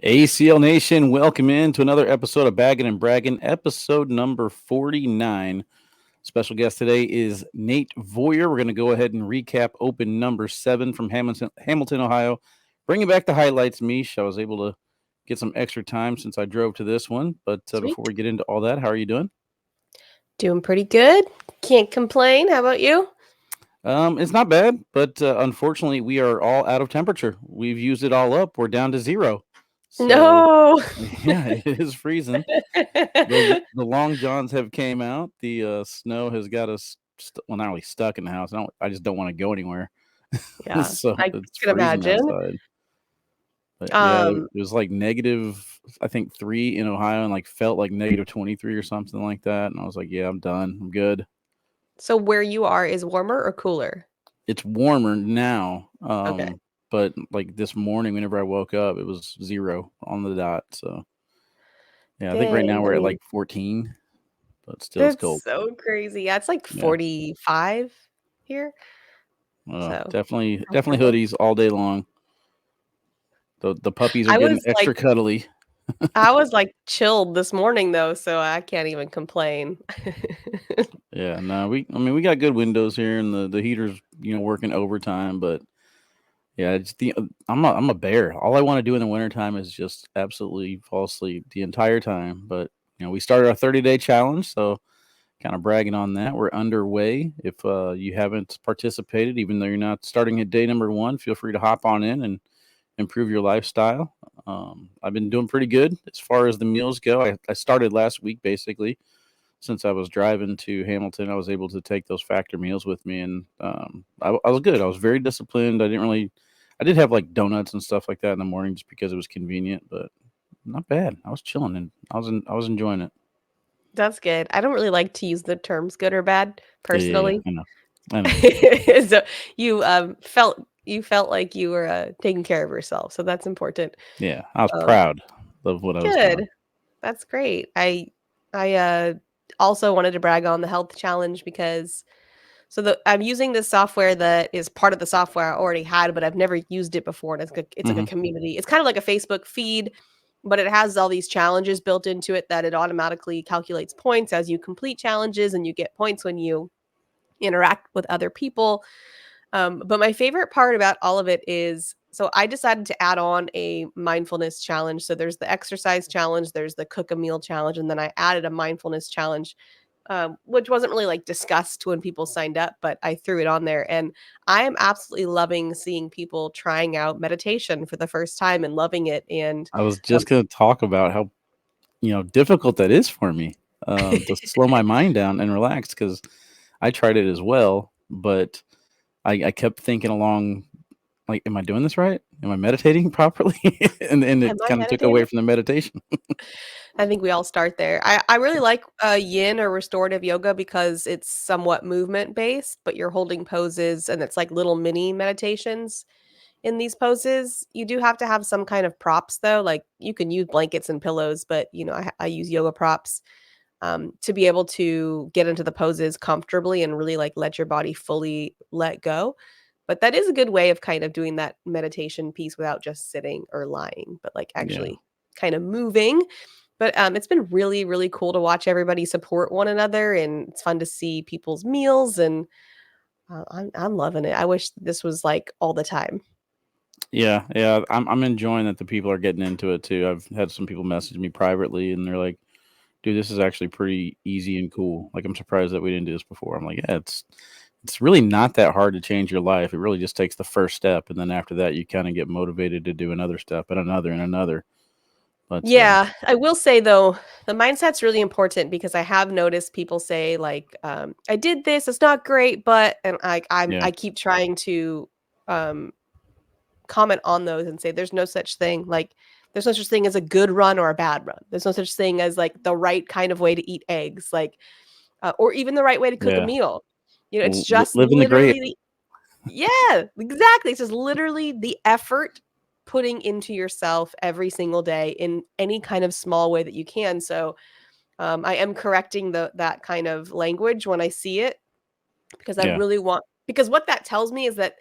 ACL Nation, welcome in to another episode of Baggin Braggin, episode number 49. Special guest today is Nate Voyer. We're going to go ahead and recap open number 7 from Hamilton, Ohio. Bringing back the highlights, Meesh. I was able to get some extra time since I drove to this one. But before we get into all that, how are you doing? Doing pretty good. Can't complain. How about you? It's not bad, but unfortunately, we are all out of temperature. We've used it all up. We're down to 0. So, no. Yeah, it is freezing. The long johns have came out. The snow has got us, not really stuck in the house. I just don't want to go anywhere. Yeah, so I it's can freezing imagine. outside. But yeah, it was like negative, I think 3 in Ohio, and like felt like negative 23 or something like that. And I was like, yeah, I'm done. I'm good. So where you are is warmer or cooler? It's warmer now. Okay. But like this morning, whenever I woke up, it was 0 on the dot. So yeah, I think right now we're at like 14, but still it's cold. That's so crazy. Yeah, it's like 45 here. So definitely hoodies all day long. The puppies are getting extra cuddly. I was like chilled this morning though, so I can't even complain. Yeah, no, we got good windows here, and the heater's working overtime, but yeah, I'm a bear. All I want to do in the wintertime is just absolutely fall asleep the entire time. But we started our 30-day challenge, so kind of bragging on that. We're underway. If you haven't participated, even though you're not starting at day number 1, feel free to hop on in and improve your lifestyle. I've been doing pretty good as far as the meals go. I started last week, basically. Since I was driving to Hamilton, I was able to take those factor meals with me, and I was good. I was very disciplined. I did have like donuts and stuff like that in the morning just because it was convenient, but not bad. I was chilling, and I was enjoying it. That's good. I don't really like to use the terms good or bad personally. Yeah, I know. So you felt like you were taking care of yourself, so that's important. Yeah, I was proud of what I was doing. Good. That's great. I also wanted to brag on the health challenge because I'm using this software that is part of the software I already had, but I've never used it before. And it's like a community. It's kind of like a Facebook feed, but it has all these challenges built into it that it automatically calculates points as you complete challenges, and you get points when you interact with other people. But my favorite part about all of it is, so I decided to add on a mindfulness challenge. So there's the exercise challenge, there's the cook a meal challenge, and then I added a mindfulness challenge, which wasn't really like discussed when people signed up, but I threw it on there. And I am absolutely loving seeing people trying out meditation for the first time and loving it. And I was just going to talk about how difficult that is for me to slow my mind down and relax, because I tried it as well, but I kept thinking along, like, am I doing this right? Am I meditating properly? and it kind of took away from the meditation. I think we all start there. I really like yin or restorative yoga because it's somewhat movement based, but you're holding poses and it's like little mini meditations in these poses. You do have to have some kind of props though. Like you can use blankets and pillows, but I use yoga props to be able to get into the poses comfortably and really like let your body fully let go. But that is a good way of kind of doing that meditation piece without just sitting or lying, but like actually kind of moving. But it's been really, really cool to watch everybody support one another, and it's fun to see people's meals, and I'm loving it. I wish this was like all the time. Yeah, I'm enjoying that the people are getting into it too. I've had some people message me privately, and they're like, "Dude, this is actually pretty easy and cool. Like, I'm surprised that we didn't do this before." I'm like, "Yeah, it's really not that hard to change your life. It really just takes the first step, and then after that, you kind of get motivated to do another step and another and another." But yeah, I will say though, the mindset's really important because I have noticed people say like, "I did this, it's not great," but I keep trying to comment on those and say there's no such thing. Like there's no such thing as a good run or a bad run. There's no such thing as like the right kind of way to eat eggs, like or even the right way to cook a Yeah. meal. You know, it's just Living the gray. literally yeah, exactly. It's just literally the effort putting into yourself every single day in any kind of small way that you can. So I am correcting that kind of language when I see it because I Yeah. really want because what that tells me is that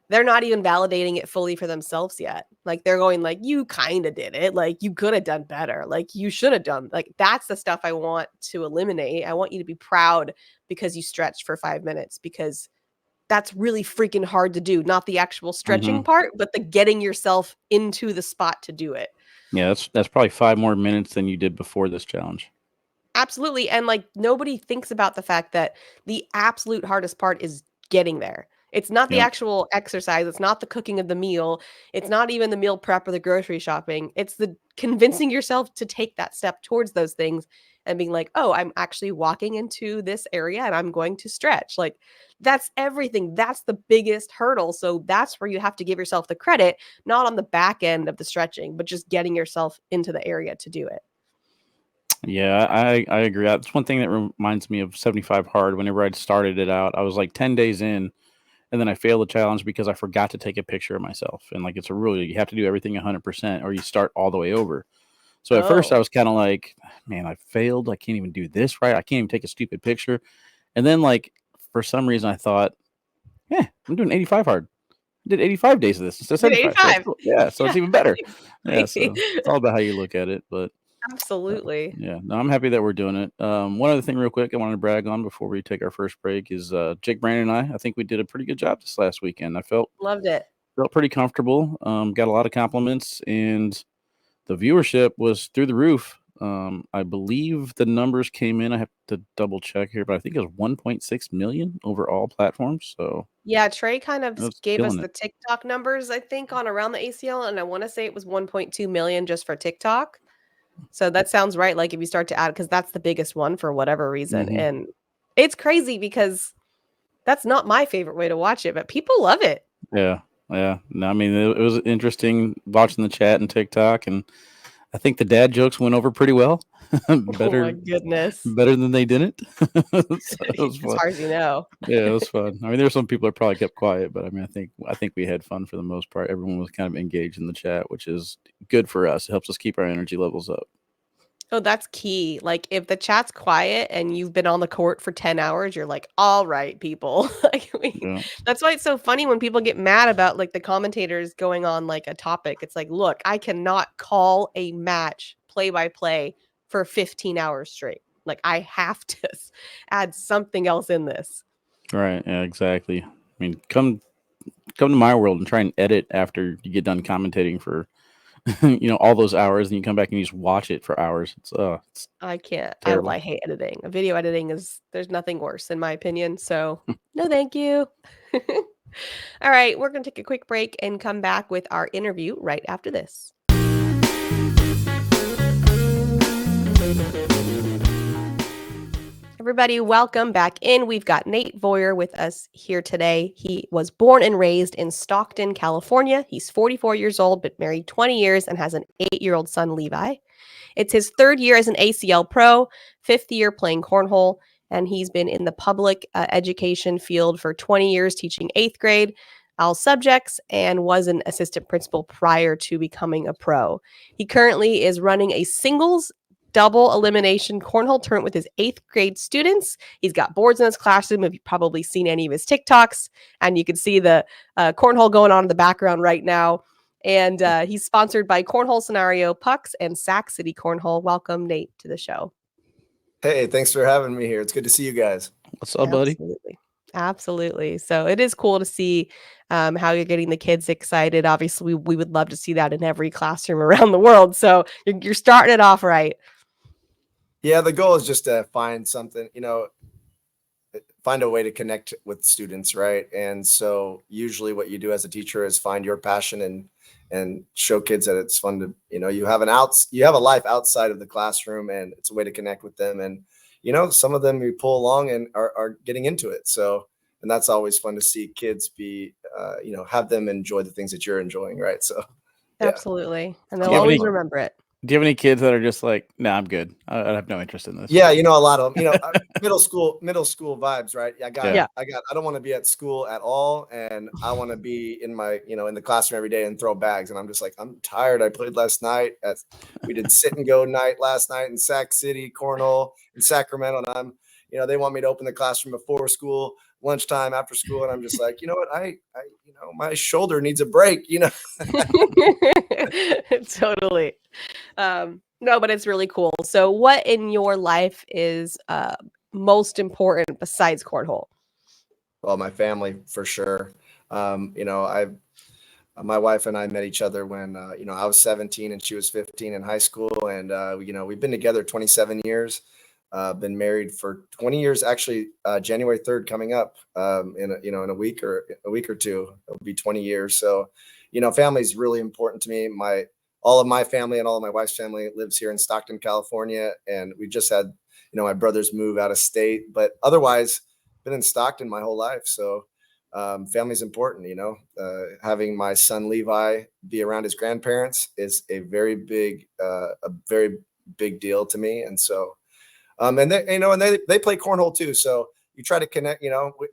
they're not even validating it fully for themselves yet. Like they're going like you kind of did it. Like you could have done better. Like you should have done. Like that's the stuff I want to eliminate. I want you to be proud because you stretched for 5 minutes because that's really freaking hard to do. Not the actual stretching Hmm. part, but the getting yourself into the spot to do it. Yeah, that's probably 5 more minutes than you did before this challenge. Absolutely. And like nobody thinks about the fact that the absolute hardest part is getting there. It's not the Yep. actual exercise. It's not the cooking of the meal. It's not even the meal prep or the grocery shopping. It's the convincing yourself to take that step towards those things and being like, oh, I'm actually walking into this area and I'm going to stretch. Like that's everything. That's the biggest hurdle. So that's where you have to give yourself the credit, not on the back end of the stretching, but just getting yourself into the area to do it. Yeah, I agree. That's one thing that reminds me of 75 hard. Whenever I'd started it out, I was like 10 days in, and then I failed the challenge because I forgot to take a picture of myself. And like it's a really you have to do everything 100%, or you start all the way over. So at first I Oh. was kind of like, man, I failed. I can't even do this right. I can't even take a stupid picture. And then like for some reason I thought, yeah, I'm doing 85 hard. I did 85 days of this instead of Did 75. So it's 85. cool. Yeah, so Yeah, it's even better. Yeah, exactly. so it's all about how you look at it. But Absolutely. yeah, no, I'm happy that we're doing it. One other thing, real quick, I wanted to brag on before we take our first break is Jake Brandon and I. I think we did a pretty good job this last weekend. I Loved it. felt pretty comfortable. Got a lot of compliments, and the viewership was through the roof. I believe the numbers came in. I have to double check here, but I think it was 1.6 million over all platforms. So Yeah, Trey kind of I was gave us killing the it. TikTok numbers, I think, on around the ACL, and I wanna say it was 1.2 million just for TikTok. So that sounds right, like, if you start to add because that's the biggest one for whatever reason, Hmm. and it's crazy because that's not my favorite way to watch it, but people love it. Yeah, yeah. No, I mean it was interesting watching the chat and TikTok, and I think the dad jokes went over pretty well. Oh my better goodness. better than they didn't. So it was As fun. far as you know. Yeah, it was fun. I mean, there were some people that probably kept quiet, but I mean, I think we had fun for the most part. Everyone was kind of engaged in the chat, which is good for us. It helps us keep our energy levels up. Oh, that's key. Like, if the chat's quiet and you've been on the court for 10 hours, you're like, "All right, people." Like, Yeah, that's why it's so funny when people get mad about, like, the commentators going on, like, a topic. It's like, "Look, I cannot call a match play by play for 15 hours straight. Like, I have to add something else in this." right. Yeah, exactly. I mean, come to my world and try and edit after you get done commentating for all those hours, and you come back and you just watch it for hours. It's I can't. I terrible. hate editing. Video editing is there's nothing worse in my opinion, so no thank you. All right, we're going to take a quick break and come back with our interview right after this. Everybody, welcome back in. We've got Nate Voyer with us here today. He was born and raised in Stockton, California. He's 44 years old, but married 20 years and has an 8-year-old son, Levi. It's his third year as an ACL pro, fifth year playing cornhole, and he's been in the public education field for 20 years, teaching eighth grade, all subjects, and was an assistant principal prior to becoming a pro. He currently is running a singles double elimination cornhole tournament with his eighth grade students. He's got boards in his classroom. If you've probably seen any of his TikToks, and you can see the cornhole going on in the background right now. And he's sponsored by Cornhole Scenario Pucks and Sac City Cornhole. Welcome, Nate, to the show. Hey, thanks for having me here. It's good to see you guys. What's up, buddy? Absolutely. Absolutely. So it is cool to see how you're getting the kids excited. Obviously, we would love to see that in every classroom around the world. So you're starting it off right. Yeah, the goal is just to find something, find a way to connect with students, right? And so usually what you do as a teacher is find your passion and show kids that it's fun to, you have a life outside of the classroom, and it's a way to connect with them. And some of them you pull along and are getting into it. So and that's always fun to see kids be, have them enjoy the things that you're enjoying, right? So, yeah. Absolutely. And Do they'll you have always any remember it. Do you have any kids that are just like, "Nah, I'm good. I have no interest in this." Yeah, a lot of them, middle school vibes, right? Yeah. I don't want to be at school at all, and I want to be in my, in the classroom every day and throw bags. And I'm just like, I'm tired. I played last night. We did sit and go night last night in Sac City, cornhole in Sacramento, and they want me to open the classroom before school, lunchtime, after school, and I'm just like, you know what, my shoulder needs a break, Totally. No, but it's really cool. So what in your life is most important besides cornhole? Well, my family for sure. My wife and I met each other when I was 17 and she was 15 in high school, and we've been together 27 years. Been married for 20 years. Actually, January 3rd coming up, in a week or two, it'll be 20 years. So, family is really important to me. All of my family and all of my wife's family lives here in Stockton, California, and we just had my brothers move out of state, but otherwise been in Stockton my whole life. So family's important. Having my son Levi be around his grandparents is a very big deal to me. And so and they play cornhole too, so you try to connect.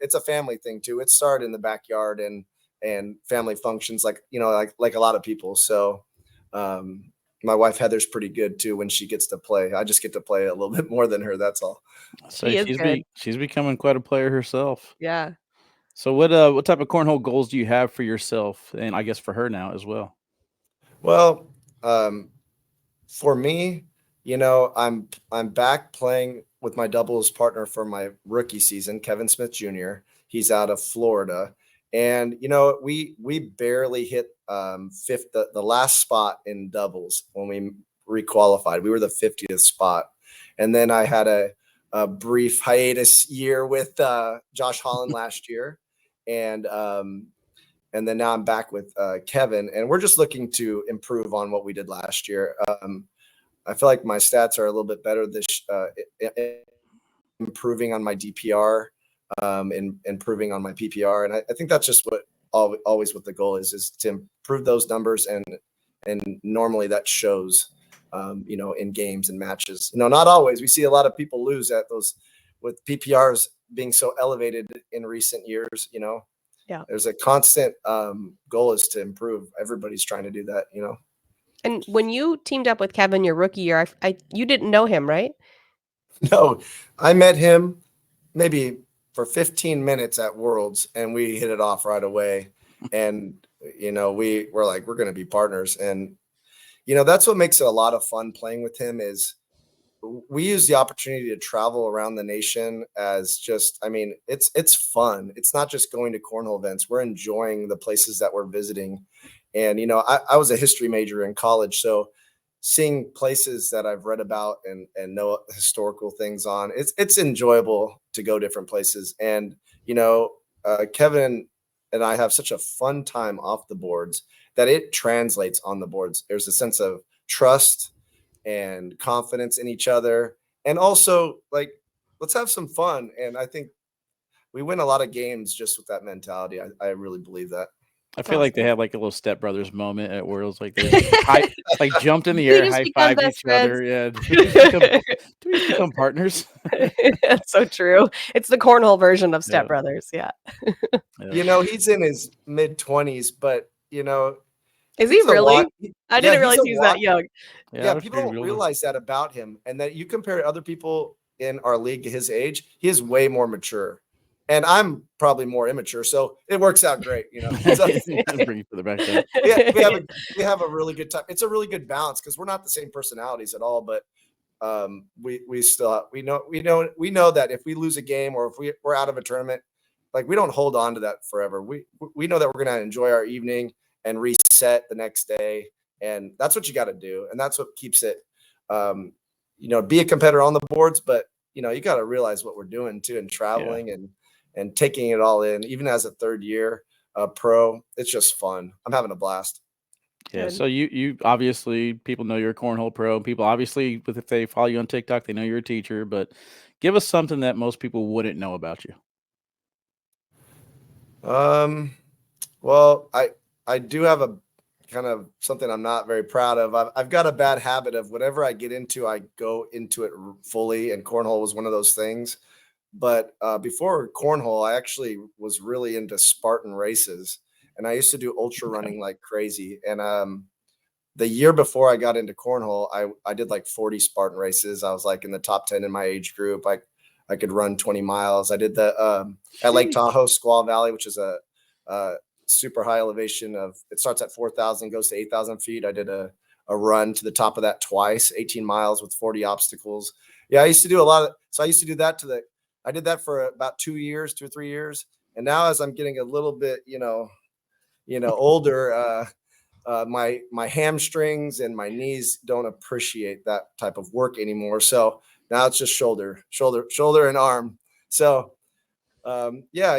It's a family thing too. It started in the backyard and family functions, like a lot of people. So my wife Heather's pretty good too when she gets to play. I just get to play a little bit more than her, that's all. So She is good. she's becoming quite a player herself. Yeah. So what type of cornhole goals do you have for yourself, and I guess for her now as well? Well, for me, I'm back playing with my doubles partner for my rookie season, Kevin Smith Jr. He's out of Florida, and we barely hit fifth, the last spot in doubles when we requalified. We were the 50th spot, and then I had a brief hiatus year with Josh Holland last year, and then now I'm back with Kevin, and we're just looking to improve on what we did last year. I feel like my stats are a little bit better improving on my DPR, and improving on my PPR. And I think that's just what always what the goal is to improve those numbers. And normally that shows, in games and matches. Not always. We see a lot of people lose at those with PPRs being so elevated in recent years. Yeah. There's a constant goal is to improve. Everybody's trying to do that. And when you teamed up with Kevin your rookie year, you didn't know him, right? No, I met him maybe for 15 minutes at Worlds, and we hit it off right away. And, we were like, we're going to be partners. And, that's what makes it a lot of fun playing with him is we use the opportunity to travel around the nation as just, it's fun. It's not just going to cornhole events. We're enjoying the places that we're visiting. And, I was a history major in college, so seeing places that I've read about and know historical things on, it's enjoyable to go different places. And, Kevin and I have such a fun time off the boards that it translates on the boards. There's a sense of trust and confidence in each other. And also, like, let's have some fun. And I think we win a lot of games just with that mentality. I really believe that. I feel like they had like a little stepbrothers moment at Worlds, like they like jumped in the air, just high become fived best each other. friends. Yeah, do we just become partners? That's so true. It's the cornhole version of Yeah. Step Brothers. Yeah. Yeah. He's in his mid-20s, but Is he he's a really? lot. I Yeah, didn't he's realize a he was lot. that young. Yeah, I people don't figured realize that about him, and that you compare other people in our league his age, he is way more mature, and I'm probably more immature, so it works out great. So, bring it further back then. we have a really good time. It's a really good balance because we're not the same personalities at all, but we still we know that if we lose a game or if we're out of a tournament, like, we don't hold on to that forever. We know that we're going to enjoy our evening and reset the next day. And that's what you got to do. And that's what keeps it, be a competitor on the boards, but you got to realize what we're doing too, and traveling and taking it all in. Even as a third year pro, it's just fun. I'm having a blast. Yeah. Good. So you obviously, people know you're a cornhole pro. People obviously, if they follow you on TikTok, they know you're a teacher. But give us something that most people wouldn't know about you. Well, I do have a kind of something I'm not very proud of. I've got a bad habit of whatever I get into, I go into it fully, and cornhole was one of those things. But before cornhole, I actually was really into Spartan races, and I used to do ultra running like crazy. And the year before I got into cornhole, I did like 40 Spartan races. I was like in the top 10 in my age group. I could run 20 miles. I did the at Lake Tahoe, Squaw Valley, which is a super high elevation of, it starts at 4,000, goes to 8,000 feet. I did a run to the top of that twice, 18 miles with 40 obstacles. Yeah, I used to do a lot of, so I used to do that I did that for about 2 years, 2 or 3 years. And now as I'm getting a little bit, older, my hamstrings and my knees don't appreciate that type of work anymore. So now it's just shoulder, and arm. So yeah,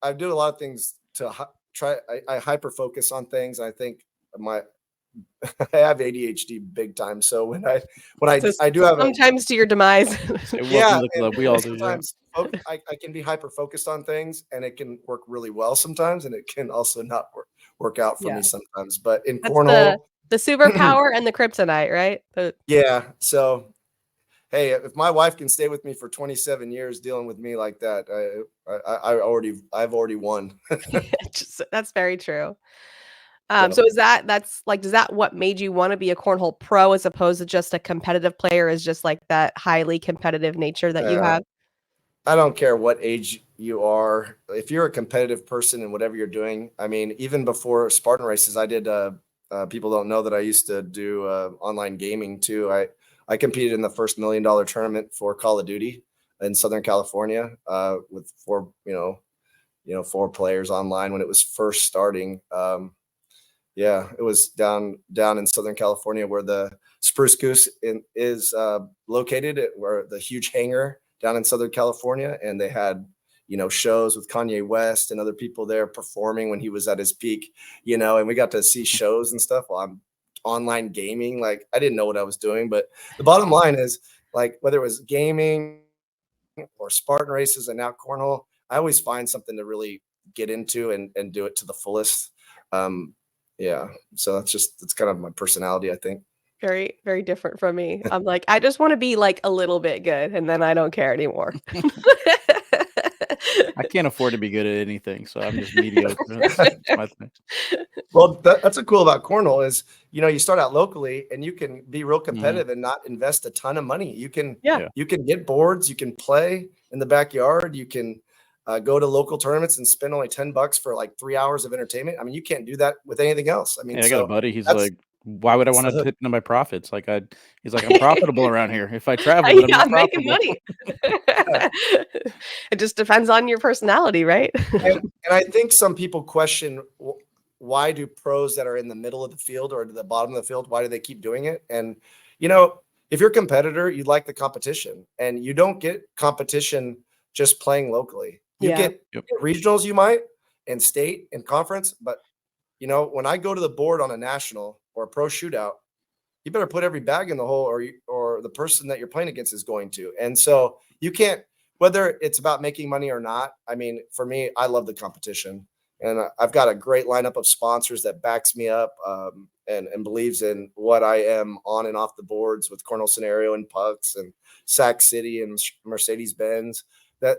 I do a lot of things to try. I hyper focus on things. I think I have ADHD big time. So when I do have sometimes to your demise. Welcome to the club. We all do. Sometimes I can be hyper focused on things, and it can work really well sometimes, and it can also not work out for me sometimes. But in cornhole, the superpower and the kryptonite, right? Yeah. So hey, if my wife can stay with me for 27 years dealing with me like that, I've already won. That's very true. So does that what made you want to be a cornhole pro as opposed to just a competitive player? Is just like that highly competitive nature that you have? I don't care what age you are. If you're a competitive person in whatever you're doing, I mean, even before Spartan races, I did. People don't know that I used to do online gaming too. I competed in the first $1 million tournament for Call of Duty in Southern California with 4 players online when it was first starting. Yeah, it was down in Southern California where the Spruce Goose is located, where the huge hangar down in Southern California, and they had shows with Kanye West and other people there performing when he was at his peak, and we got to see shows and stuff while I'm online gaming. Like, I didn't know what I was doing, but the bottom line is, like, whether it was gaming or Spartan races and now cornhole, I always find something to really get into and do it to the fullest. Yeah, so that's kind of my personality, I think. Very, very different from me. I'm like, I just want to be like a little bit good, and then I don't care anymore. I can't afford to be good at anything, so I'm just mediocre. That's my thing. Well, that's what's cool about cornhole is, you start out locally and you can be real competitive and not invest a ton of money. You can get boards, you can play in the backyard, you can go to local tournaments and spend only $10 for like 3 hours of entertainment. I mean, you can't do that with anything else. I mean, I got a buddy. He's like, "Why would I want to hit into my profits? Like, he's like, I'm profitable around here. If I travel, then I'm not making profitable." money. It just depends on your personality, right? And I think some people question, why do pros that are in the middle of the field or to the bottom of the field, why do they keep doing it? And if you're a competitor, you like the competition, and you don't get competition just playing locally. You get regionals, you might, and state and conference, but when I go to the board on a national or a pro shootout, you better put every bag in the hole, or the person that you're playing against is going to. And so you can't, whether it's about making money or not. I mean, for me, I love the competition, and I've got a great lineup of sponsors that backs me up and believes in what I am on and off the boards with Cornell Scenario and Pucks and Sac City and Mercedes Benz. That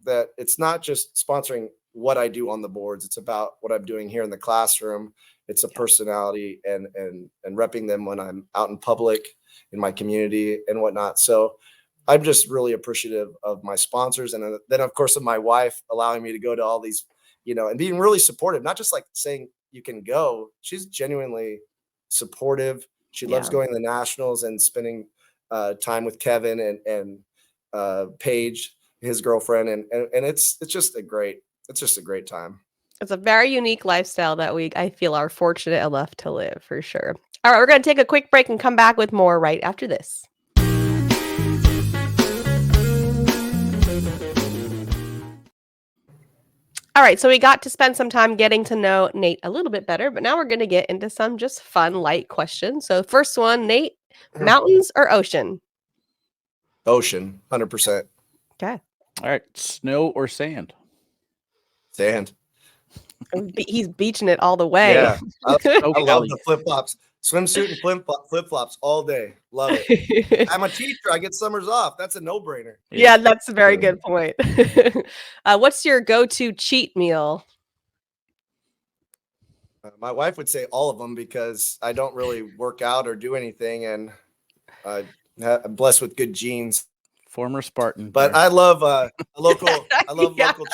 that it's not just sponsoring what I do on the boards. It's about what I'm doing here in the classroom. It's a personality and repping them when I'm out in public, in my community and whatnot. So I'm just really appreciative of my sponsors. And then of course of my wife allowing me to go to all these, and being really supportive, not just like saying you can go. She's genuinely supportive. She loves going to the nationals and spending time with Kevin and Paige, his girlfriend. And it's just a great time. It's a very unique lifestyle that I feel are fortunate enough to live, for sure. All right, we're going to take a quick break and come back with more right after this. All right, so we got to spend some time getting to know Nate a little bit better, but now we're going to get into some just fun, light questions. So first one, Nate, mountains or ocean? Ocean, 100%. Okay. All right, snow or sand? Sand. He's beaching it all the way. Yeah, I love Wally. the flip flops, swimsuit and flip flops all day. Love it. I'm a teacher. I get summers off. That's a no brainer. Yeah, that's a very good point. What's your go-to cheat meal? My wife would say all of them because I don't really work out or do anything, and I'm blessed with good genes. Former Spartan. But there. I love local. I love Yeah. local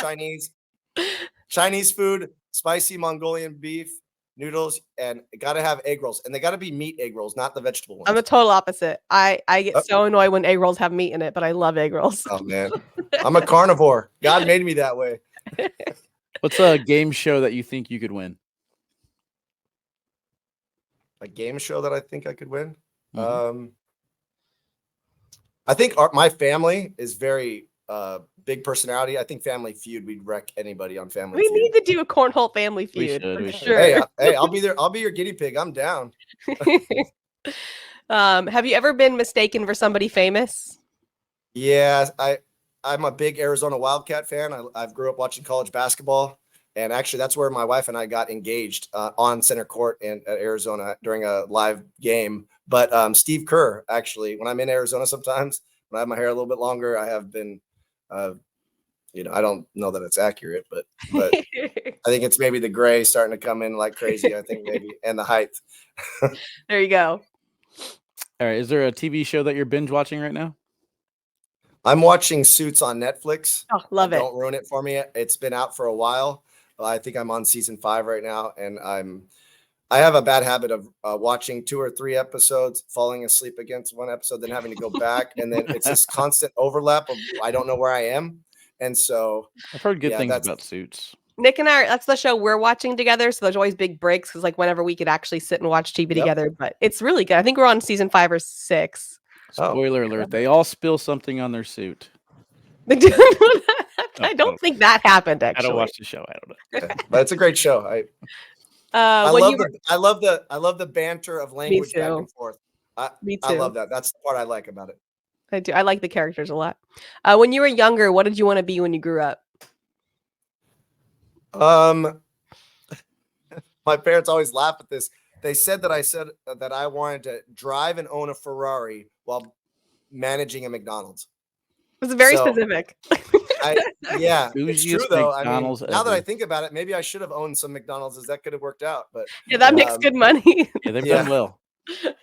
Chinese food, spicy Mongolian beef, noodles, and gotta have egg rolls, and they gotta be meat egg rolls, not the vegetable ones. I'm a total opposite. I get so annoyed when egg rolls have meat in it, but I love egg rolls. Oh man, I'm a carnivore. God made me that way. What's a game show that you think you could win? A game show that I think I could win. Mhm. I think my family is very big personality. I think Family Feud, we'd wreck anybody on Family We Feud. need to do a cornhole family We feud should, for we should. sure. Hey, I'll be there. I'll be your guinea pig. I'm down. Have you ever been mistaken for somebody famous? Yeah, I'm a big Arizona Wildcat fan. I've grew up watching college basketball, and actually that's where my wife and I got engaged on center court at Arizona during a live game. But Steve Kerr, actually, when I'm in Arizona, sometimes when I have my hair a little bit longer, I have been, I don't know that it's accurate, but I think it's maybe the gray starting to come in like crazy. I think maybe, and the height. There you go. All right. Is there a TV show that you're binge watching right now? I'm watching Suits on Netflix. Oh, love it. Don't ruin it for me. It's been out for a while. I think I'm on season 5 right now, and I have a bad habit of watching 2 or 3 episodes, falling asleep against one episode, then having to go back, and then it's this constant overlap of I don't know where I am, and so I've heard good Yeah, things that's- about Suits. Nick and I, that's the show we're watching together. So there's always big breaks because like whenever we could actually sit and watch TV Yep. together, but it's really good. I think we're on season 5 or 6. Spoiler alert: they all spill something on their suit. I don't think that happened. Actually, I don't watch the show. I don't know. Yeah, but it's a great show. I love the banter of language back too. and forth. Me too. I love that. That's the part I like about it. I do. I like the characters a lot. When you were younger, what did you want to be when you grew up? My parents always laugh at this. They said that I said that I wanted to drive and own a Ferrari while managing a McDonald's. It was very So, specific. Yeah, it's true Bougiest though. I mean, McDonald's now that I ever. think about it, maybe I should have owned some McDonald's, as that could have worked out. But Yeah, that makes good money. Yeah, they've Yeah. done well.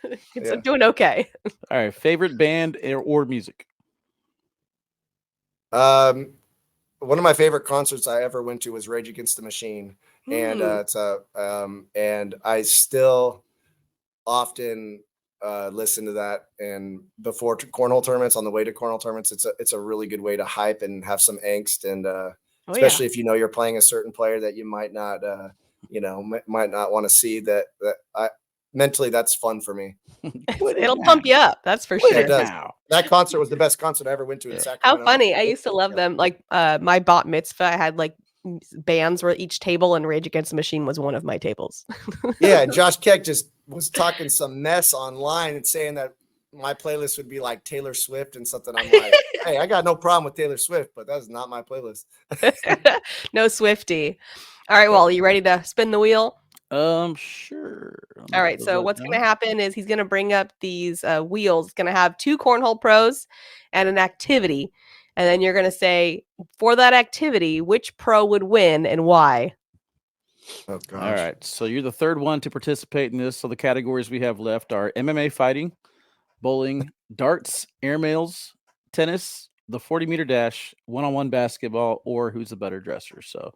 It's Yeah. doing okay. All right. Favorite band or music? One of my favorite concerts I ever went to was Rage Against the Machine, and and I still often listen to that. And before cornhole tournaments, on the way to cornhole tournaments, it's a really good way to hype and have some angst, and especially if you know you're playing a certain player that you might not might not want to see. That I mentally, that's fun for me. It'll pump you up. That's for sure. It does. That concert was the best concert I ever went to in Sacramento. How funny. I used to love them. Like my bat mitzvah, I had like bands were each table, and Rage Against the Machine was one of my tables. Yeah, and Josh Keck just was talking some mess online and saying that my playlist would be like Taylor Swift and something. I'm like, hey, I got no problem with Taylor Swift, but that's not my playlist. No Swifty. All right, Wally, you ready to spin the wheel? Sure. All right, so what's going to happen is he's going to bring up these wheels. It's going to have 2 cornhole pros and an activity. And then you're going to say, for that activity, which pro would win and why? Oh, gosh. All right. So you're the third one to participate in this. So the categories we have left are MMA fighting, bowling, darts, airmails, tennis, the 40-meter dash, one-on-one basketball, or who's the better dresser. So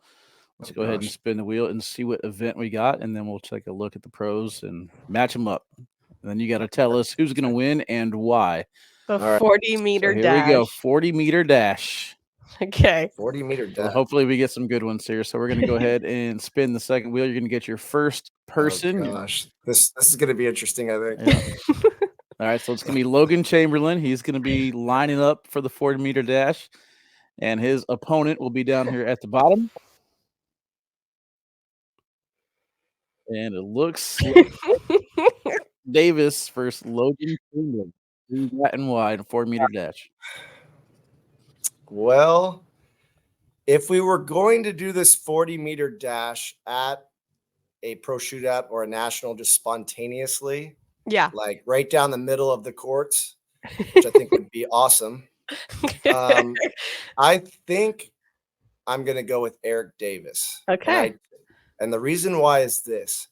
let's go ahead and spin the wheel and see what event we got, and then we'll take a look at the pros and match them up. And then you got to tell us who's going to win and why. The 40-meter Here dash. we go, 40-meter dash. Okay. 40-meter dash. Well, hopefully we get some good ones here. So we're going to go ahead and spin the second wheel. You're going to get your first person. Oh, gosh. This is going to be interesting, I think. Yeah. All right, so it's going to be Logan Chamberlain. He's going to be lining up for the 40-meter dash, and his opponent will be down here at the bottom. And it looks like Davis versus Logan Chamberlain. Who's that and why in a 4-meter dash? Well, If we were going to do this 40-meter dash at a pro shootout or a national just spontaneously, Yeah. like right down the middle of the courts, which I think would be awesome. I think I'm going to go with Eric Davis. Okay. And the reason why is this.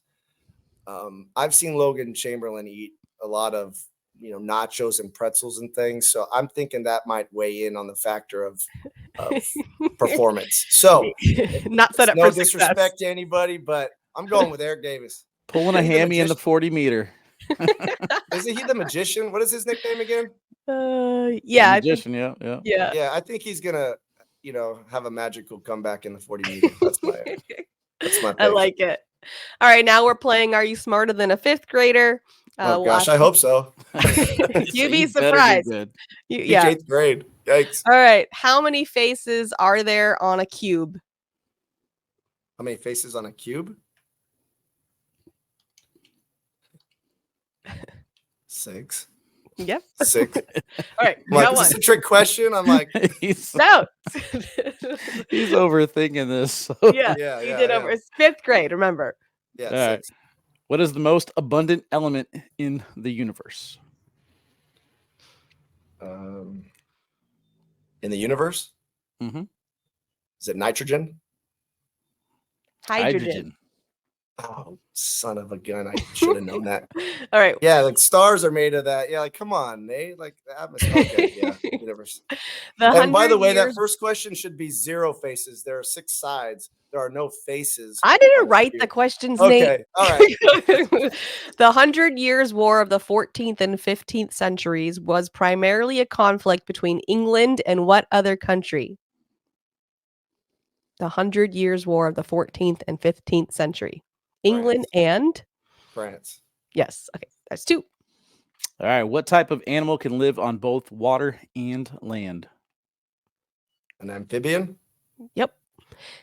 I've seen Logan Chamberlain eat a lot of, nachos and pretzels and things. So I'm thinking that might weigh in on the factor of performance. So not set up no for disrespect success to anybody, but I'm going with Eric Davis. Pulling a hammy in the 40-meter. Isn't he the magician? What is his nickname again? Yeah. Magician, yeah. Yeah, I think he's gonna, have a magical comeback in the 40-meter. That's my pick. I like it. All right, now we're playing Are You Smarter Than a Fifth Grader? Oh gosh, I hope so. You'd be surprised. Yeah. 8th grade. Yikes. All right. How many faces are there on a cube? How many faces on a cube? 6. Yep. 6. All right. Like, is this a trick question? I'm like, no. He's overthinking this. So. Yeah. He did over. It's 5th grade. Remember. Yeah. All right. What is the most abundant element in the universe? In the universe? Mm-hmm. Is it nitrogen? Hydrogen. Oh, son of a gun. I should have known that. All right. Yeah, like stars are made of that. Yeah, like, come on, Nate. Like, the atmosphere. Okay, yeah, universe. And by the way, that first question should be 0 faces. There are 6 sides. There are no faces. I didn't write the questions, Nate. Okay, all right. The 100 Years' War of the 14th and 15th centuries was primarily a conflict between England and what other country? The 100 Years' War of the 14th and 15th century. England and? France. Yes. Okay, that's 2. All right. What type of animal can live on both water and land? An amphibian? Yep.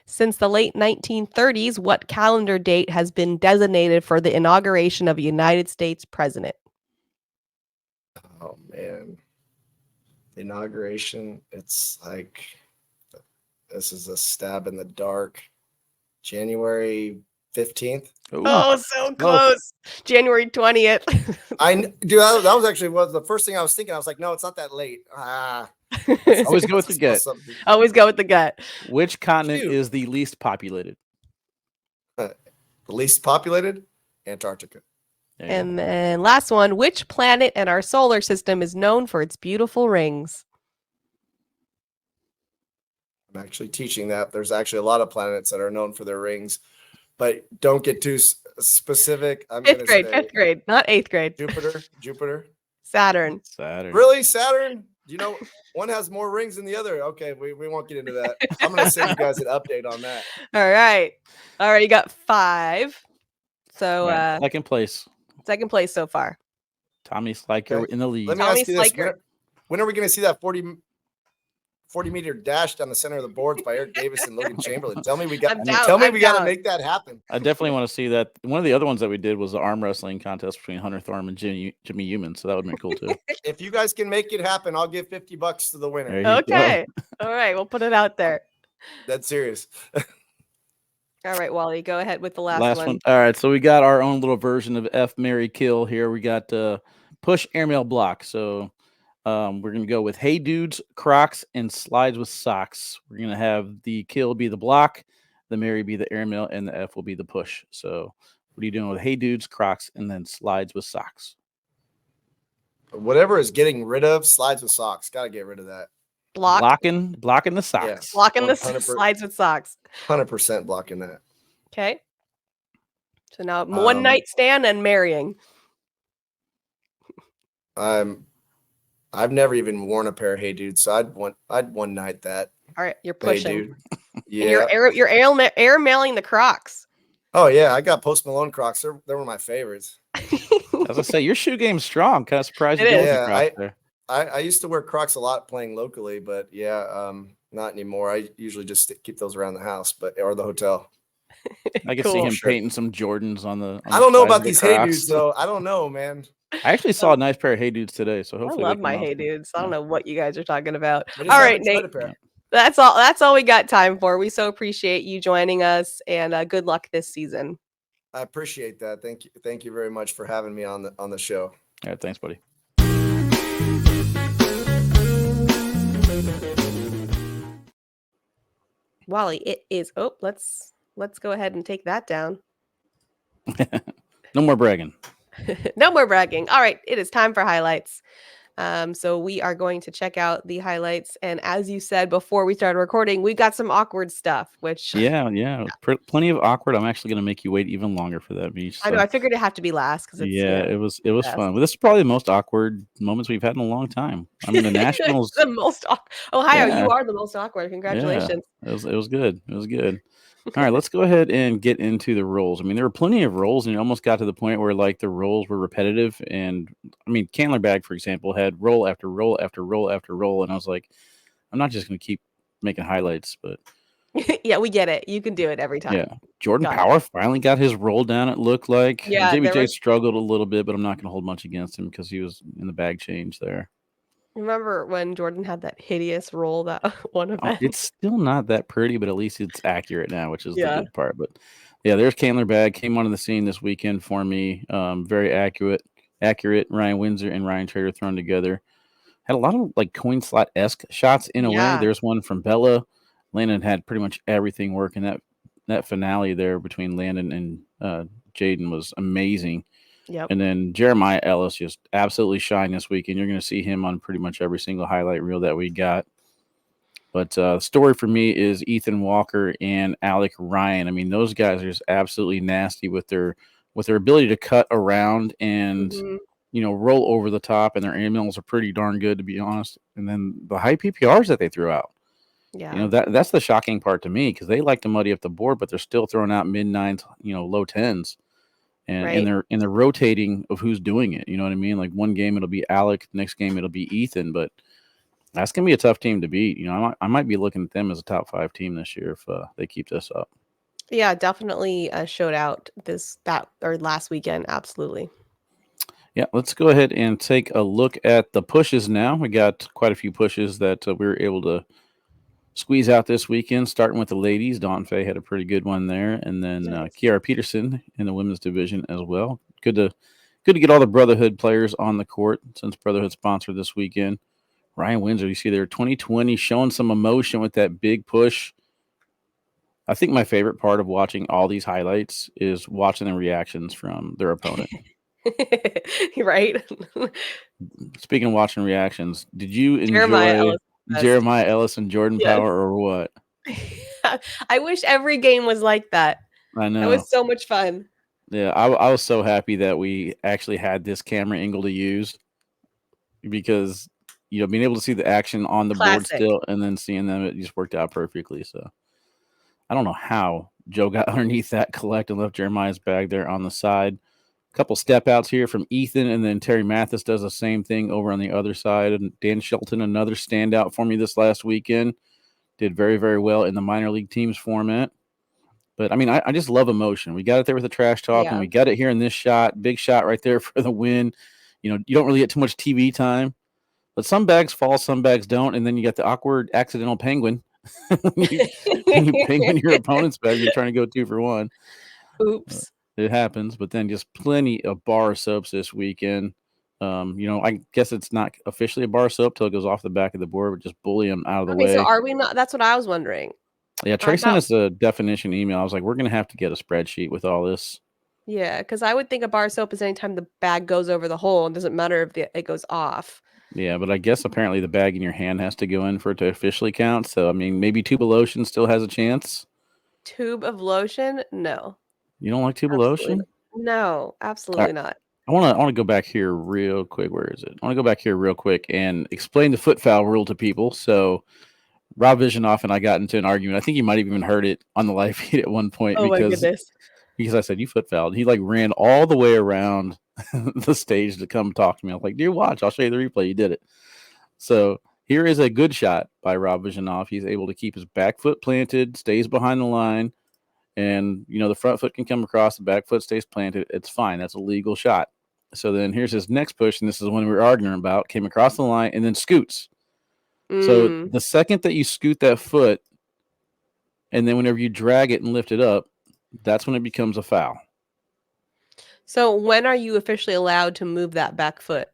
Since the late 1930s, what calendar date has been designated for the inauguration of a United States president? Oh, man. The inauguration, it's like, this is a stab in the dark. January 15th. Ooh. Oh, so close. January 20th. That was actually the first thing I was thinking. I was like, no, it's not that late. Always go with the gut. Always go with the gut. Which continent is the least populated? The least populated? Antarctica. And then last one, which planet in our solar system is known for its beautiful rings? I'm actually teaching that. There's actually a lot of planets that are known for their rings, but don't get too specific. I'm 5th grade, not 8th grade. Jupiter. Saturn. Really? Saturn? One has more rings than the other. Okay, we won't get into that. I'm going to send you guys an update on that. All right. You got 5. So second place. Second place so far. Tommy Sliker in the lead. Let me ask you this. When are we going to see that 40-meter dash down the center of the boards by Eric Davis and Logan Chamberlain? Tell me we got to make that happen. I definitely want to see that. One of the other ones that we did was the arm wrestling contest between Hunter Thorne and Jimmy Human, so that would have been cool too. If you guys can make it happen, I'll give $50 to the winner. Okay. All right, we'll put it out there. That's serious. All right, Wally, go ahead with the last one. All right, so we got our own little version of F, Marry, Kill here. We got push, airmail, block. So we're going to go with Hey Dudes, Crocs, and Slides with Socks. We're going to have the kill be the block, the marry be the airmail, and the F will be the push. So what are you doing with Hey Dudes, Crocs, and then Slides with Socks? Whatever is getting rid of Slides with Socks. Got to get rid of that. Blocking the socks. Yeah. Blocking the Slides with Socks. 100% blocking that. Okay. So now one night stand and marrying. I've never even worn a pair of Hey Dudes, so I'd one night that. All right, you're pushing. Hey Dude. Yeah. And you're air mailing the Crocs. Oh yeah, I got Post Malone Crocs. They were my favorites. As I say, your shoe game's strong. Kind of surprised you. I used to wear Crocs a lot playing locally, but not anymore. I usually just keep those around the house, or the hotel. I can see him painting some Jordans on the. I don't know about these Hey Dudes though. I don't know, man. I actually saw a nice pair of Hey Dudes today, so hopefully I love my Hey Dudes. I don't know what you guys are talking about. All right, Nate. That's all. That's all we got time for. We so appreciate you joining us, and good luck this season. I appreciate that. Thank you very much for having me on the show. All right, thanks, buddy. Wally, it is. Oh, let's go ahead and take that down. No more bragging. No more bragging. All right, it is time for highlights. So we are going to check out the highlights, and as you said before we started recording, we got some awkward stuff. Which yeah, plenty of awkward. I'm actually going to make you wait even longer for that, Meesh. I know. I figured it have to be last because it's Yeah, it was best. fun. But this is probably the most awkward moments we've had in a long time. I mean, the Nationals. The most Ohio, Yeah. you are the most awkward. Congratulations. Yeah, it was good. It was good. All right, let's go ahead and get into the roles. I mean, there were plenty of roles, and it almost got to the point where like the roles were repetitive. And I mean, Candler Bag, for example, had roll after roll after roll after roll, and I was like, I'm not just going to keep making highlights, but Yeah, we get it. You can do it every time. yeah, Jordan Got it. Power finally got his roll down. It looked like Yeah, there JBJ was- struggled a little bit, but I'm not going to hold much against him because he was in the bag change there. Remember when Jordan had that hideous roll that one event? It's still not that pretty, but at least it's accurate now, which is Yeah. the good part. But yeah, there's Candler Bag came onto the scene this weekend for me. Very accurate. Ryan Windsor and Ryan Trader thrown together. Had a lot of like coin slot esque shots in a way. Yeah. There's one from Bella. Landon had pretty much everything working. That finale there between Landon and Jaden was amazing. Yep. And then Jeremiah Ellis just absolutely shined this weekend. You're going to see him on pretty much every single highlight reel that we got. But the story for me is Ethan Walker and Alec Ryan. I mean, those guys are just absolutely nasty with their ability to cut around and roll over the top, and their aimals are pretty darn good, to be honest. And then the high PPRs that they threw out. Yeah. That's the shocking part to me, because they like to muddy up the board, but they're still throwing out mid-9s, low 10s. And they're rotating of who's doing it. You know what I mean? Like one game it'll be Alec, next game it'll be Ethan, but that's gonna be a tough team to beat. I might be looking at them as a top 5 team this year if they keep this up. Yeah, definitely showed out last weekend. Absolutely. Yeah, let's go ahead and take a look at the pushes now. We got quite a few pushes that we were able to squeeze out this weekend, starting with the ladies. Dawn Fay had a pretty good one there, and then Nice. Kiara Peterson in the women's division as well. Good to get all the Brotherhood players on the court since Brotherhood sponsored this weekend. Ryan Windsor, you see there, 2020, showing some emotion with that big push. I think my favorite part of watching all these highlights is watching the reactions from their opponent. Right. Speaking of watching reactions, did you enjoy Jeremiah Ellis and Jordan Power or what? I wish every game was like that. I know. It was so much fun. Yeah, I was so happy that we actually had this camera angle to use, because being able to see the action on the board still and then seeing them, it just worked out perfectly. So I don't know how Joe got underneath that collect and left Jeremiah's bag there on the side. A couple step outs here from Ethan, and then Terry Mathis does the same thing over on the other side. And Dan Shelton, another standout for me this last weekend, did very, very well in the minor league teams format. But I mean, I just love emotion. We got it there with the trash talk, and we got it here in this shot. Big shot right there for the win. You don't really get too much TV time, but some bags fall, some bags don't. And then you got the awkward accidental penguin. when you penguin your opponent's bag, you're trying to go 2 for 1. Oops. It happens, but then just plenty of bar soaps this weekend. I guess it's not officially a bar soap till it goes off the back of the board, but just bully them out of the way. So are we not? That's what I was wondering. Yeah, Trey sent us a definition email. I was like, we're going to have to get a spreadsheet with all this. Yeah, because I would think a bar soap is anytime the bag goes over the hole. It doesn't matter if it goes off. Yeah, but I guess apparently the bag in your hand has to go in for it to officially count. So, I mean, maybe tube of lotion still has a chance. Tube of lotion? No. You don't like tube of lotion? No, absolutely not. I want to go back here real quick. Where is it? I want to go back here real quick and explain the foot foul rule to people. So, Rob Visionoff and I got into an argument. I think you might have even heard it on the live feed at one point. Oh, my goodness. Because I said, you foot fouled. He ran all the way around the stage to come talk to me. I was like, dude, watch. I'll show you the replay. You did it. So here is a good shot by Rob Visionoff. He's able to keep his back foot planted, stays behind the line. And, the front foot can come across. The back foot stays planted. It's fine. That's a legal shot. So then here's his next push. And this is the one we were arguing about. Came across the line and then scoots. So Mm. the second that you scoot that foot, and then whenever you drag it and lift it up, that's when it becomes a foul. So when are you officially allowed to move that back foot?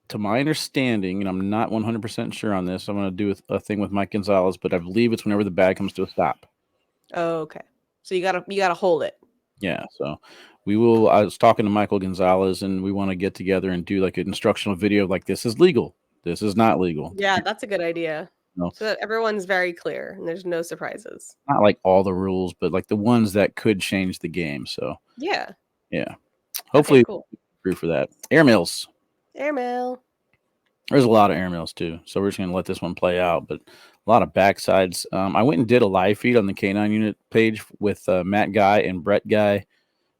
To my understanding, and I'm not 100% sure on this, I'm going to do a thing with Mike Gonzalez, but I believe it's whenever the bag comes to a stop. Oh, okay. So you gotta hold it. Yeah. So we will. I was talking to Michael Gonzalez, and we want to get together and do like an instructional video, like this is legal, this is not legal. Yeah, that's a good idea. No, So that everyone's very clear and there's no surprises. not like all the rules, but like the ones that could change the game. So Yeah. yeah, Okay, hopefully cool. through for that. Airmails. Airmail. There's a lot of airmails too, so we're just gonna let this one play out. But a lot of backsides. I went and did a live feed on the K9 unit page with Matt Guy and Brett Guy,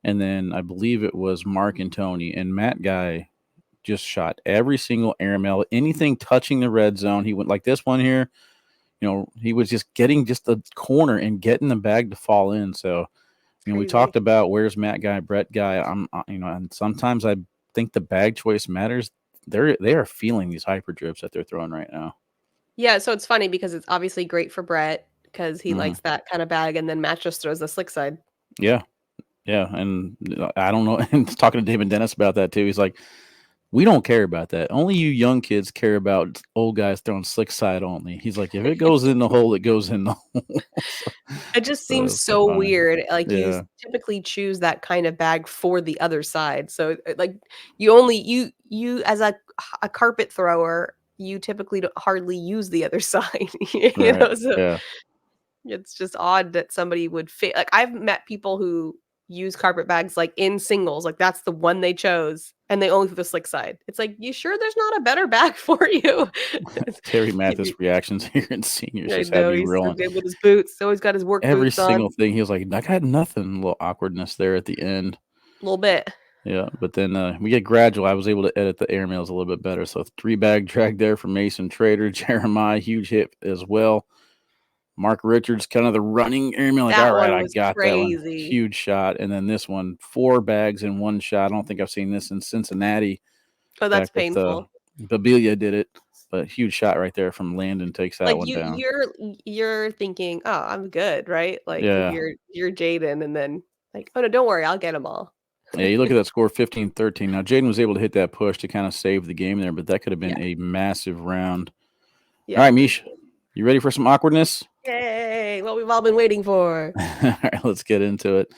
and then I believe it was Mark and Tony. And Matt Guy just shot every single airmail, anything touching the red zone. He went like this one here. You know, he was just getting just the corner and getting the bag to fall in. So, you know, we talked about where's Matt Guy, Brett Guy. You know, and sometimes I think the bag choice matters. They are feeling these hyper drips that they're throwing right now. Yeah, so it's funny because it's obviously great for Brett because he likes that kind of bag, and then Matt just throws the slick side. Yeah. Yeah. And I don't know. And talking to David Dennis about that too. He's like, we don't care about that. Only you young kids care about old guys throwing slick side only. He's like, if it goes in the hole, it goes in the hole. It just seems so funny. weird. Like you typically choose that kind of bag for the other side. So like you as a carpet thrower, you typically don't hardly use the other side. You know, so it's just odd that somebody would fit. Like I've met people who use carpet bags like in singles, like that's the one they chose, and they only threw the slick side. It's like, you sure there's not a better bag for you? Terry Mathis reactions here in seniors I just know had me he's so rolling. good with his boots. Always got his work Every boots on. single thing. He was like, I got nothing. A little awkwardness there at the end. A little bit. Yeah, but then we get gradual. I was able to edit the airmails a little bit better. So 3-bag drag there from Mason Trader. Jeremiah, huge hit as well. Mark Richards, kind of the running airmail. Like, all right, I got that one. Huge shot. And then this one, 4 bags in one shot. I don't think I've seen this in Cincinnati. Oh, that's painful. Babilia did it, but huge shot right there from Landon takes that one down. You're thinking, oh, I'm good, right? Like you're Jaden, and then like, oh no, don't worry, I'll get them all. Yeah, you look at that score, 15-13. Now Jaden was able to hit that push to kind of save the game there, but that could have been a massive round. Yeah. All right, Meesh, you ready for some awkwardness? Yay! What we've all been waiting for. All right, let's get into it.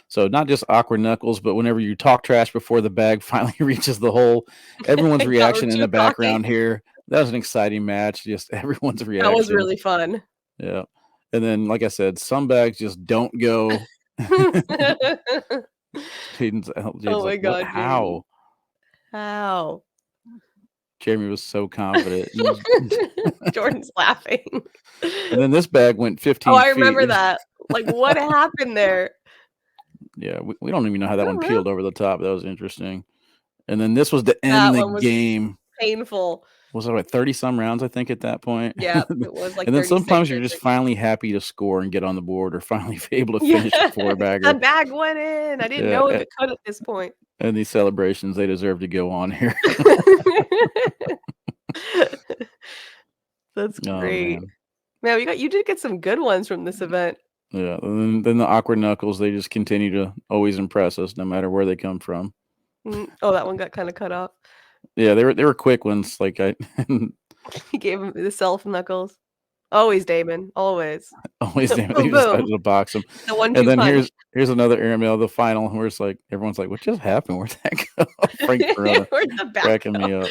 So not just awkward knuckles, but whenever you talk trash before the bag finally reaches the hole, everyone's reaction in the background here. That was an exciting match. Just everyone's reaction. That was really fun. Yeah. And then, like I said, some bags just don't go. Jaden's oh my like, God, how? Jeremy was so confident. Jordan's laughing. And then this bag went 15 feet. I remember that. Like, what happened there? Yeah, we don't even know how that one peeled over the top. That was interesting. And then this was the end of the game. Painful. Was it like 30-some rounds, I think, at that point? Yeah, it was like. And then sometimes you're just finally happy to score and get on the board, or finally able to finish a 4-bagger. The bag went in. I didn't know if it could at this point. And these celebrations, they deserve to go on here. That's great. Man, you did get some good ones from this event. Yeah, and then the awkward knuckles, they just continue to always impress us, no matter where they come from. Oh, that one got kind of cut off. Yeah, they were quick ones. Like He gave him the self knuckles. Always Damon. Always Damon. He just tried to box him. The 1-2 and then punch. here's another airmail, the final, where it's like everyone's like, what just happened? Where'd that go? Frank Corona cracking me up.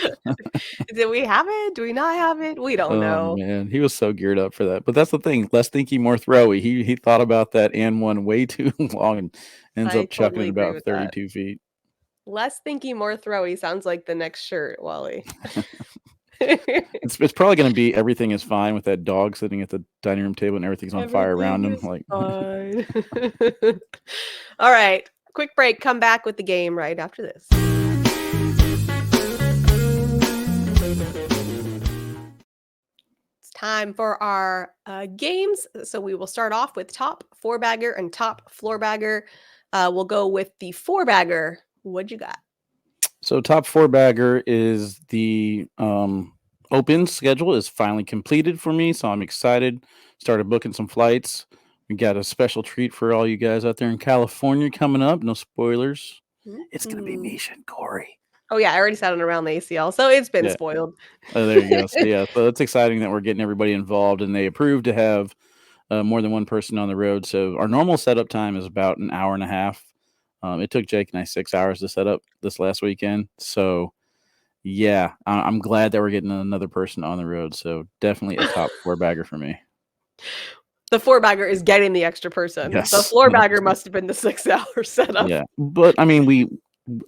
Did we have it? Do we not have it? We don't know. Man, he was so geared up for that. But that's the thing. Less thinky, more throwy. He thought about that and one way too long and ends up chucking it about 32 feet. Less thinky, more throwy sounds like the next shirt, Wally. It's probably going to be everything is fine with that dog sitting at the dining room table and everything's on fire around him. Like, fine. All right, quick break. Come back with the game right after this. It's time for our games. So we will start off with top 4-bagger and top floor bagger. We'll go with the 4-bagger. What'd you got? So top 4-bagger is the open schedule is finally completed for me, so I'm excited. Started booking some flights. We got a special treat for all you guys out there in California coming up. No spoilers. It's gonna be Meesh and Corey. Oh yeah, I already sat on around the ACL, so it's been Yeah. spoiled. Oh, there you go. So yeah, so it's exciting that we're getting everybody involved, and they approved to have more than one person on the road. So our normal setup time is about an hour and a half. It took Jake and I 6 hours to set up this last weekend. So yeah, I'm glad that we're getting another person on the road. So definitely a top four bagger for me. The 4-bagger is getting the extra person. Yes, The floor bagger 100%. must have been the 6-hour setup. Yeah, but I mean,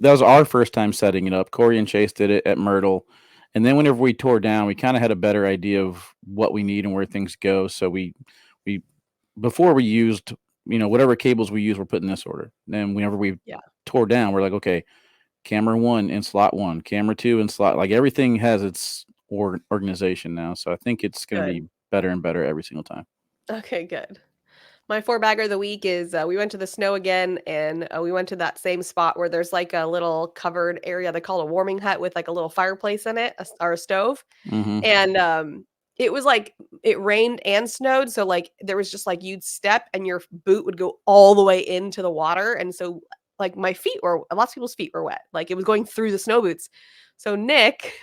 that was our first time setting it up. Corey and Chase did it at Myrtle, and then whenever we tore down, we kind of had a better idea of what we need and where things go. So we before we used whatever cables we use, we're put in this order. Then whenever we tore down, we're like, okay, camera 1 in slot 1, camera 2 in slot, like everything has its organization now. So I think it's going to be better and better every single time. Okay, good. My 4-bagger of the week is we went to the snow again, and we went to that same spot where there's like a little covered area they call a warming hut with like a little fireplace in it, or a stove. And it was like it rained and snowed, so like there was just like you'd step and your boot would go all the way into the water, and so like my feet were, lots of people's feet were wet, like it was going through the snow boots. So Nick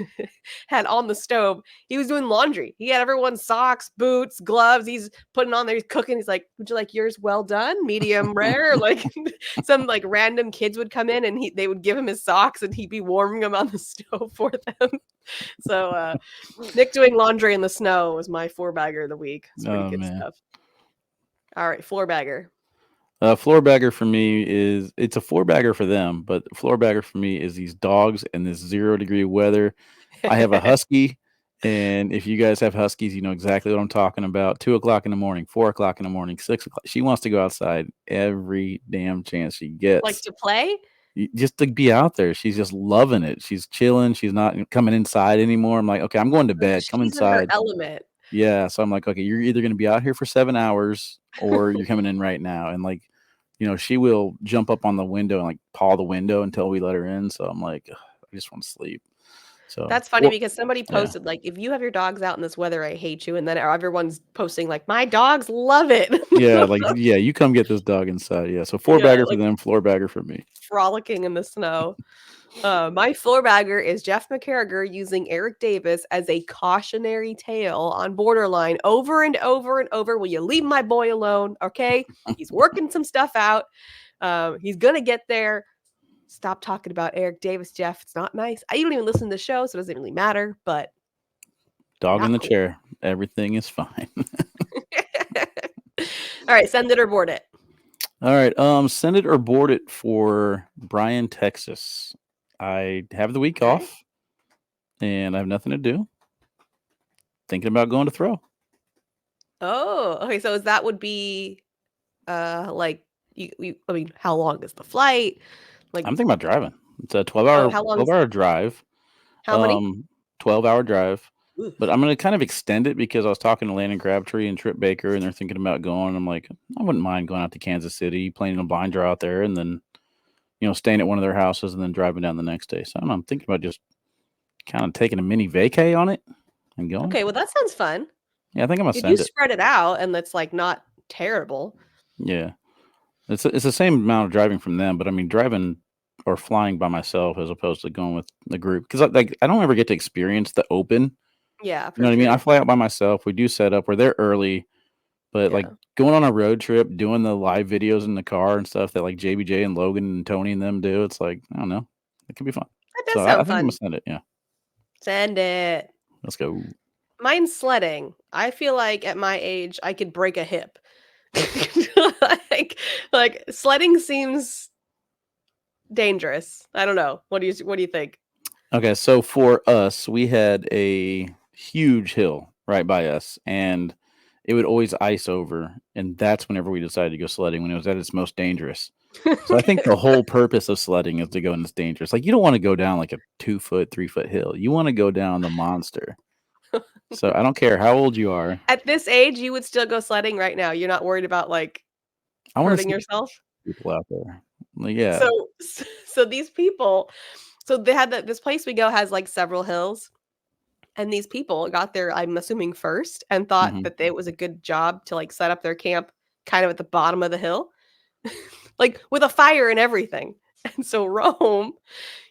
had on the stove, he was doing laundry. He had everyone's socks, boots, gloves. He's putting on there, he's cooking. He's like, would you like yours well done, medium rare? Like some like random kids would come in and they would give him his socks and he'd be warming them on the stove for them. So Nick doing laundry in the snow was my 4-bagger of the week. It's pretty good stuff. All right, 4-bagger. Floor bagger for me it's a 4-bagger for them, but floor bagger for me is these dogs and this 0-degree weather. I have a husky, and if you guys have huskies, you know exactly what I'm talking about. 2:00 in the morning, 4:00 in the morning, 6:00. She wants to go outside every damn chance she gets. Like to play? Just to be out there. She's just loving it. She's chilling. She's not coming inside anymore. I'm like, okay, I'm going to bed. Come She's in her inside. element. Yeah. So I'm like, okay, you're either going to be out here for 7 hours or you're coming in right now. And like, she will jump up on the window and like paw the window until we let her in. So I'm like, I just want to sleep. So that's funny because somebody posted like, if you have your dogs out in this weather, I hate you. And then everyone's posting like, my dogs love it. Yeah, like you come get this dog inside. Yeah. So 4-bagger for them, floor bagger for me. Frolicking in the snow. My 4-bagger is Jeff McCarriger using Eric Davis as a cautionary tale on Borderline over and over and over. Will you leave my boy alone? Okay. He's working some stuff out. He's going to get there. Stop talking about Eric Davis, Jeff. It's not nice. You don't even listen to the show, so it doesn't really matter. But dog in the chair. Everything is fine. All right, send it or board it. All right, send it or board it for Bryan, Texas. I have the week off, and I have nothing to do. Thinking about going to throw. Oh, okay. So that would be, like I mean, how long is the flight? Like I'm thinking about driving. It's a 12-hour, 12-hour drive. How many? 12-hour drive. Oof. But I'm going to kind of extend it because I was talking to Landon Crabtree and Trip Baker, and they're thinking about going. I'm like, I wouldn't mind going out to Kansas City, playing a blind draw out there, and then, staying at one of their houses and then driving down the next day. So I don't know, I'm thinking about just kind of taking a mini vacay on it and going. Okay, well, that sounds fun. Yeah, I think I'm going to send it. You spread it out, and that's like not terrible. Yeah. It's the same amount of driving from them, but I mean, driving or flying by myself as opposed to going with the group, because I don't ever get to experience the open. Yeah, you know what I mean. I fly out by myself. We do set up. We're there early, but like going on a road trip, doing the live videos in the car and stuff that like JBJ and Logan and Tony and them do. It's like, I don't know, it can be fun. That does sound I think fun. I'm gonna send it. Yeah, send it. Let's go. Mine's sledding. I feel like at my age, I could break a hip. like sledding seems dangerous. I don't know. What do you think? Okay, so for us, we had a huge hill right by us, and it would always ice over, and that's whenever we decided to go sledding, when it was at its most dangerous. So I think the whole purpose of sledding is to go in this dangerous. Like, you don't want to go down like a 2-foot, 3-foot hill. You want to go down the monster. So I don't care how old you are. At this age, you would still go sledding right now. You're not worried about like hurting yourself. People out there, like, yeah. So these people, so they had this place we go has like several hills, And these people got there, I'm assuming first, and thought Mhm. that it was a good job to like set up their camp kind of at the bottom of the hill, like with a fire and everything. And so Rome,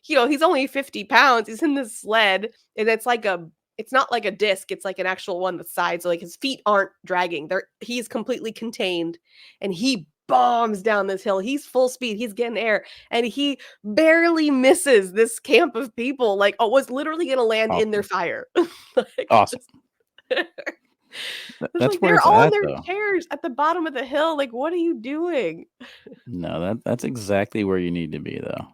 he's only 50 pounds. He's in this sled, and it's not like a disc. It's like an actual one with sides. So like his feet aren't dragging. He's completely contained, and he bombs down this hill. He's full speed. He's getting air, and he barely misses this camp of people. Like, was literally going to land in their Awesome. fire. Like, Awesome. it's That's like where they're it's all in at, their though. chairs at the bottom of the hill. Like, what are you doing? No, that's exactly where you need to be, though.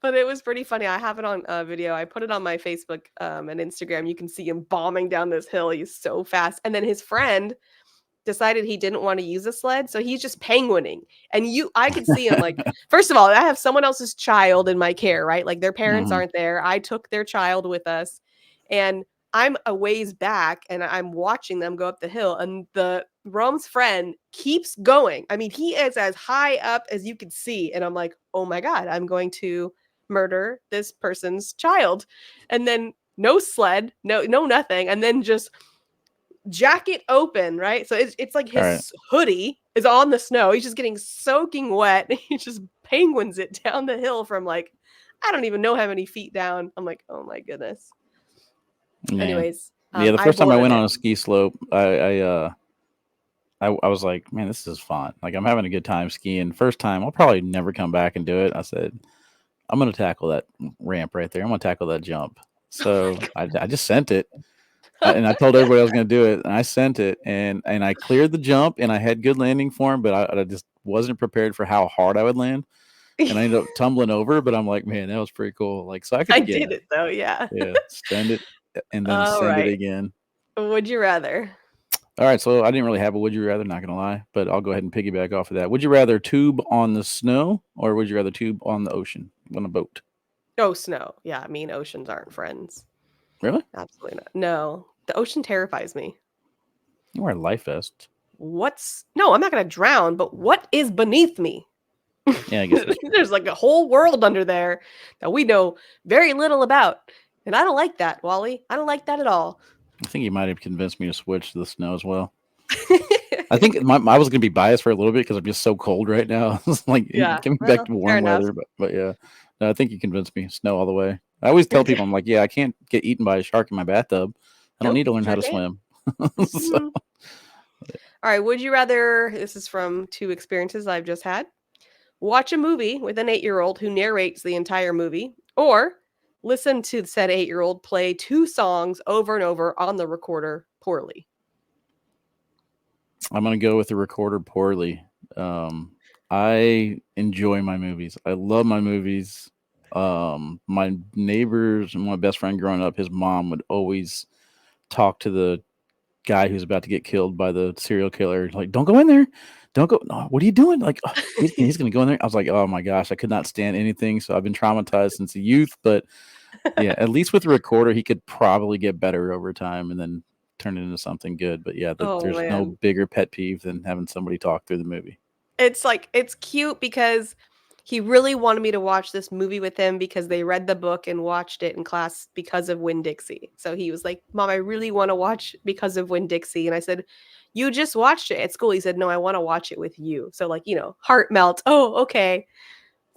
But it was pretty funny. I have it on video. I put it on my Facebook and Instagram. You can see him bombing down this hill. He's so fast. And then his friend decided he didn't want to use a sled, so he's just penguining. And I could see him like, first of all, I have someone else's child in my care, right? Like their parents Mhm. aren't there. I took their child with us, and I'm a ways back, and I'm watching them go up the hill, and the Rome's friend keeps going. I mean, he is as high up as you could see, and I'm like, oh my god, I'm going to murder this person's child. And then no sled, no nothing, and then just jacket open, right? So it's like All right. his hoodie is on the snow. He's just getting soaking wet. He just penguins it down the hill from like, I don't even know how many feet down. I'm like, oh my goodness. Yeah. Anyways, Yeah, the I first time I boarded went it. on a ski slope, I was like, man, this is fun. Like, I'm having a good time skiing. First time, I'll probably never come back and do it. I said, I'm going to tackle that ramp right there. I'm going to tackle that jump. So I just sent it. And I told everybody I was going to do it. And I sent it. And I cleared the jump. And I had good landing form. But I just wasn't prepared for how hard I would land. And I ended up tumbling over. But I'm like, man, that was pretty cool. Like, so I could I again. did it though, yeah. Yeah. Send it. And then All send it right. again. Would you rather? All right, so I didn't really have a would you rather, not gonna lie, but I'll go ahead and piggyback off of that. Would you rather tube on the snow or would you rather tube on the ocean on a boat? Oh, snow. Yeah, me and oceans aren't friends. Really? Absolutely not. No, the ocean terrifies me. You wear a life vest. No, I'm not going to drown, but what is beneath me? Yeah, I guess that's true. There's like a whole world under there that we know very little about. And I don't like that, Wally. I don't like that at all. I think you might have convinced me to switch to the snow as well. I think I was gonna be biased for a little bit because I'm just so cold right now. It's like Yeah, coming back well, to fair warm enough. weather, but yeah, no, I think you convinced me. Snow all the way. I always tell people, I'm like, yeah, I can't get eaten by a shark in my bathtub. I don't Nope, need to learn sure how to can't. swim. So, Mhm. All right, would you rather, this is from 2 experiences I've just had, watch a movie with an 8-year-old who narrates the entire movie, or listen to said 8-year-old play 2 songs over and over on the recorder poorly? I'm gonna go with the recorder poorly. I enjoy my movies. I love my movies. My neighbors and my best friend growing up, his mom would always talk to the guy who's about to get killed by the serial killer. Like, don't go in there. Don't go. No, what are you doing? Like, "Oh, he's going to go in there." I was like, oh my gosh, I could not stand anything. So I've been traumatized since youth. But yeah, at least with the recorder, he could probably get better over time and then turn it into something good. But yeah, Oh, there's no man. bigger pet peeve than having somebody talk through the movie. It's cute because he really wanted me to watch this movie with him because they read the book and watched it in class because of Winn-Dixie. So he was like, "Mom, I really want to watch because of Winn-Dixie." And I said, "You just watched it at school." He said, "No, I want to watch it with you." So like, heart melt. Oh, okay.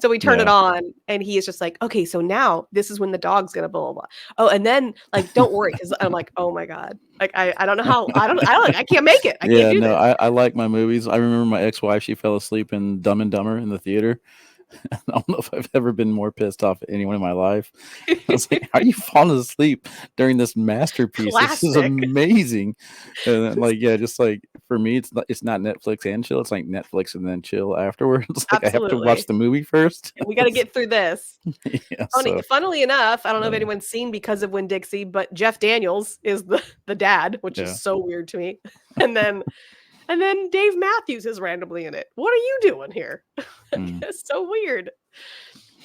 So we turn it Yeah. on and he is just like, "Okay, so now this is when the dog's gonna blah blah blah. Oh, and then like don't worry," because I'm like, oh my God. Like I don't know how I can't make it. I can't Yeah, do no, this. I like my movies. I remember my ex-wife, she fell asleep in Dumb and Dumber in the theater. I don't know if I've ever been more pissed off at anyone in my life. I was like, "How are you falling asleep during this masterpiece? This is Classic. amazing." And then, like, yeah, just like for me, it's not Netflix and chill. It's like Netflix and then chill afterwards. Like I have to watch Absolutely. the movie first. We got to get through this. Yeah, Funny, so funnily enough, I don't know if uh, anyone's seen Because of Winn-Dixie, but Jeff Daniels is the dad, which yeah. is so weird to me. And then Dave Matthews is randomly in it. What are you doing here? Mm. It's so weird.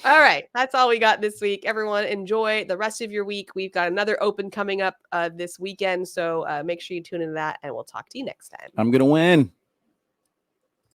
All right, that's all we got this week. Everyone, enjoy the rest of your week. We've got another open coming up this weekend, so make sure you tune into that, and we'll talk to you next time. I'm gonna win.